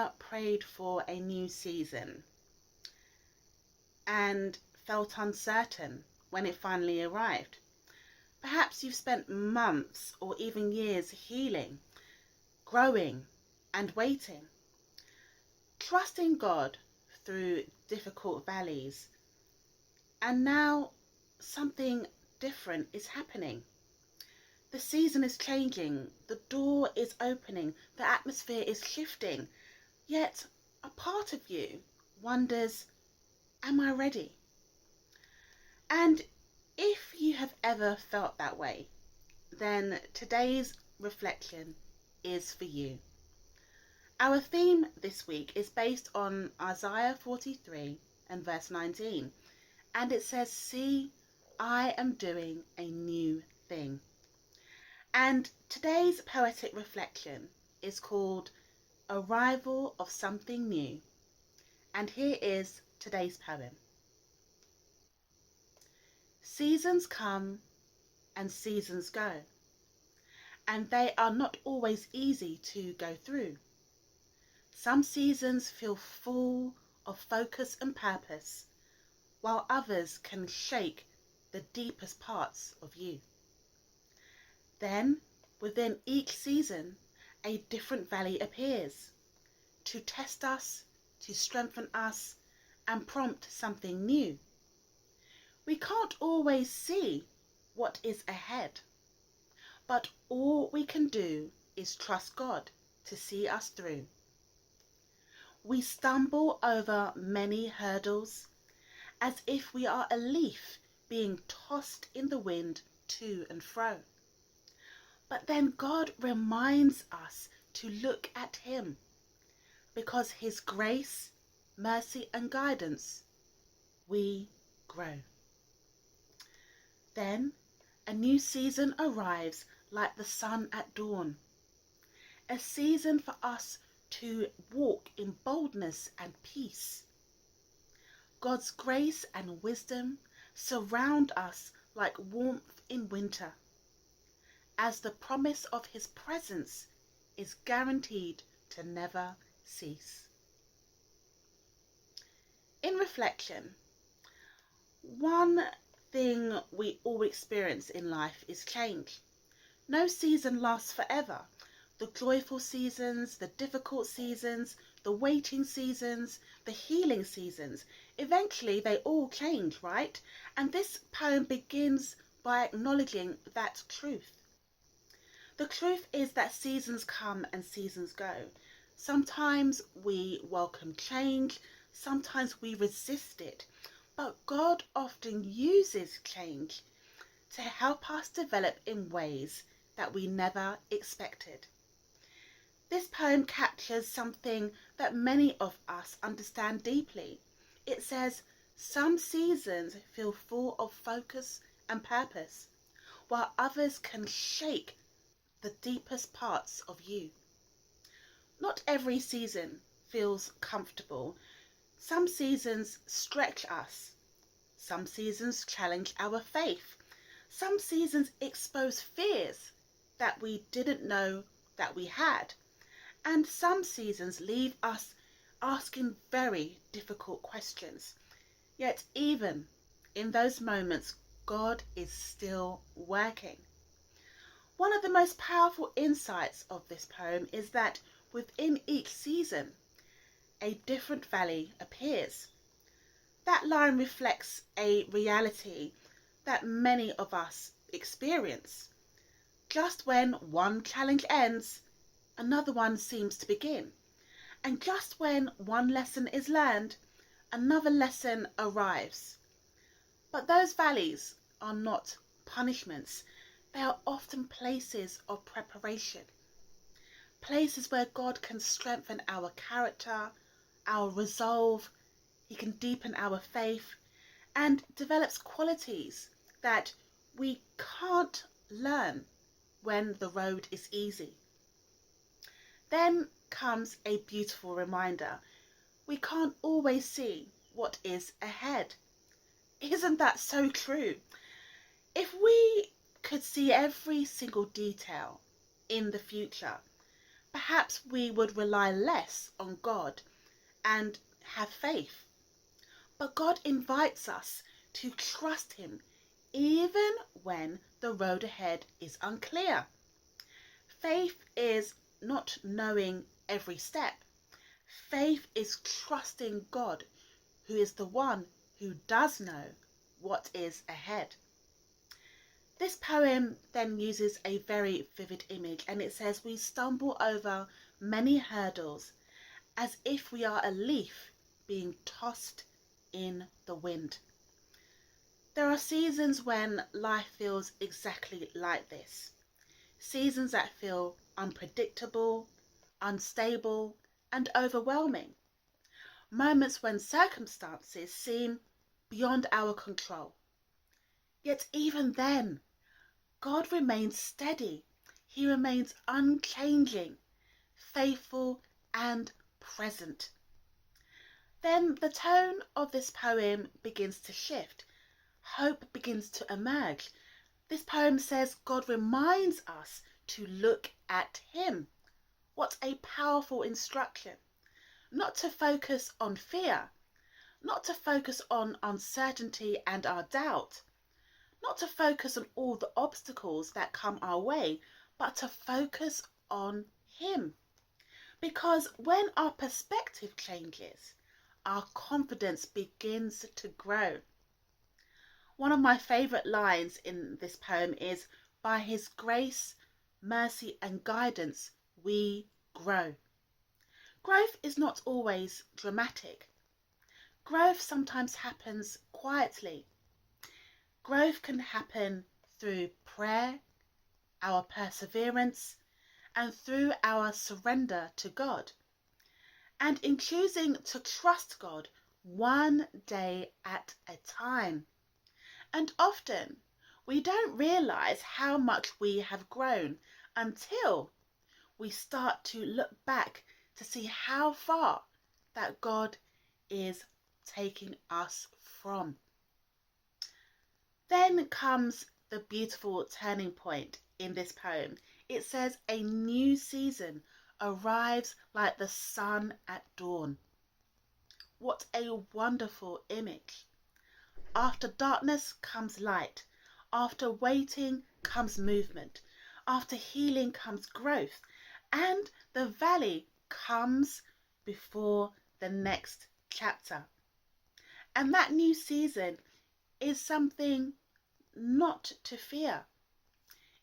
ever prayed for a new season and felt uncertain when it finally arrived? Perhaps you've spent months or even years healing, growing, and waiting, trusting God through difficult valleys. And now something different is happening. The season is changing, the door is opening, the atmosphere is shifting, yet a part of you wonders, am I ready? And if you have ever felt that way, then today's reflection is for you. Our theme this week is based on Isaiah 43 and verse 19, and it says, "See, I am doing a new thing." And today's poetic reflection is called Arrival of Something New. And here is today's poem. Seasons come and seasons go, and they are not always easy to go through. Some seasons feel full of focus and purpose, while others can shake the deepest parts of you. Then, within each season, a different valley appears to test us, to strengthen us, and prompt something new. We can't always see what is ahead, but all we can do is trust God to see us through. We stumble over many hurdles as if we are a leaf being tossed in the wind to and fro. But then God reminds us to look at Him, because His grace, mercy, and guidance, we grow. Then a new season arrives like the sun at dawn, a season for us to walk in boldness and peace. God's grace and wisdom surround us like warmth in winter, as the promise of His presence is guaranteed to never cease. In reflection, one thing we all experience in life is change. No season lasts forever. The joyful seasons, the difficult seasons, the waiting seasons, the healing seasons, eventually they all change, right? And this poem begins by acknowledging that truth. The truth is that seasons come and seasons go. Sometimes we welcome change, sometimes we resist it, but God often uses change to help us develop in ways that we never expected. This poem captures something that many of us understand deeply. It says, some seasons feel full of focus and purpose, while others can shake the deepest parts of you. Not every season feels comfortable. Some seasons stretch us. Some seasons challenge our faith. Some seasons expose fears that we didn't know that we had. And some seasons leave us asking very difficult questions. Yet even in those moments, God is still working. One of the most powerful insights of this poem is that within each season, a different valley appears. That line reflects a reality that many of us experience. Just when one challenge ends, another one seems to begin. And just when one lesson is learned, another lesson arrives. But those valleys are not punishments. They are often places of preparation. Places where God can strengthen our character, our resolve. He can deepen our faith and develops qualities that we can't learn when the road is easy. Then comes a beautiful reminder. We can't always see what is ahead. Isn't that so true? If we could see every single detail in the future, perhaps we would rely less on God and have faith. But God invites us to trust him even when the road ahead is unclear. Faith is not knowing every step. Faith is trusting God, who is the one who does know what is ahead. This poem then uses a very vivid image, and it says, "We stumble over many hurdles as if we are a leaf being tossed in the wind." There are seasons when life feels exactly like this. Seasons that feel unpredictable, unstable, and overwhelming. Moments when circumstances seem beyond our control. Yet even then, God remains steady. He remains unchanging, faithful, and present. Then the tone of this poem begins to shift. Hope begins to emerge. This poem says God reminds us to look at him. What a powerful instruction. Not to focus on fear, not to focus on uncertainty and our doubt, not to focus on all the obstacles that come our way, but to focus on him. Because when our perspective changes, our confidence begins to grow. One of my favourite lines in this poem is, "By his grace, mercy and guidance, we grow." Growth is not always dramatic. Growth sometimes happens quietly. Growth can happen through prayer, our perseverance, and through our surrender to God. And in choosing to trust God one day at a time. And often we don't realise how much we have grown until we start to look back to see how far that God is taking us from. Then comes the beautiful turning point in this poem. It says, "A new season arrives like the sun at dawn." What a wonderful image. After darkness comes light. After waiting comes movement. After healing comes growth. And the valley comes before the next chapter. And that new season is something not to fear.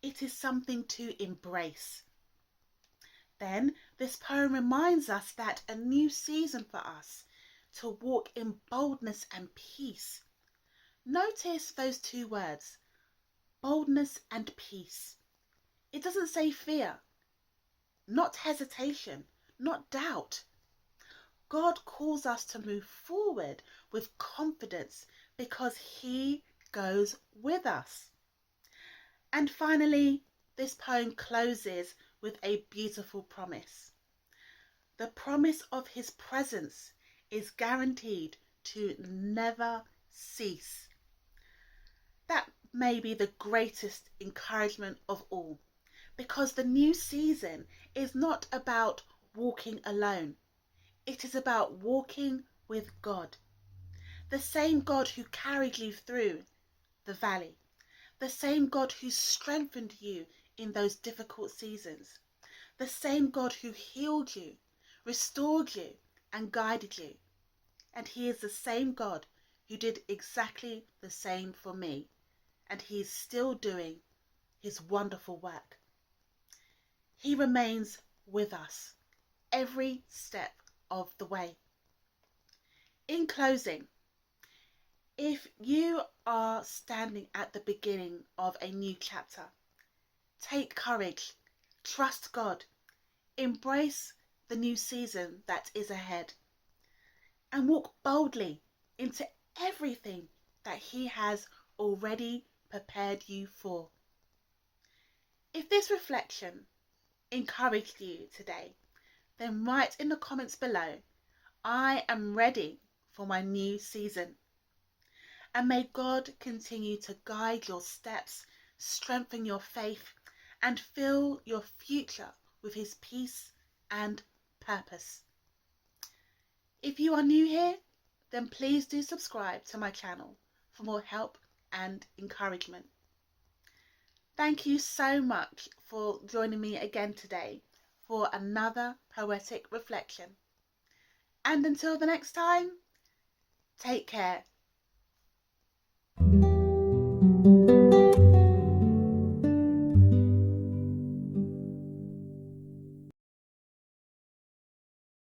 It is something to embrace. Then this poem reminds us that a new season for us to walk in boldness and peace. Notice those two words, boldness and peace. It doesn't say fear, not hesitation, not doubt. God calls us to move forward with confidence because he goes with us. And finally, this poem closes with a beautiful promise. The promise of his presence is guaranteed to never cease. That may be the greatest encouragement of all, because the new season is not about walking alone. It is about walking with God. The same God who carried you through the valley. The same God who strengthened you in those difficult seasons. The same God who healed you, restored you, and guided you. And he is the same God who did exactly the same for me. And he is still doing his wonderful work. He remains with us every step of the way. In closing, if you are standing at the beginning of a new chapter, take courage, trust God, embrace the new season that is ahead, and walk boldly into everything that he has already prepared you for. If this reflection encouraged you today, then write in the comments below, "I am ready for my new season." And may God continue to guide your steps, strengthen your faith, and fill your future with his peace and purpose. If you are new here, then please do subscribe to my channel for more help and encouragement. Thank you so much for joining me again today for another poetic reflection. And until the next time, take care.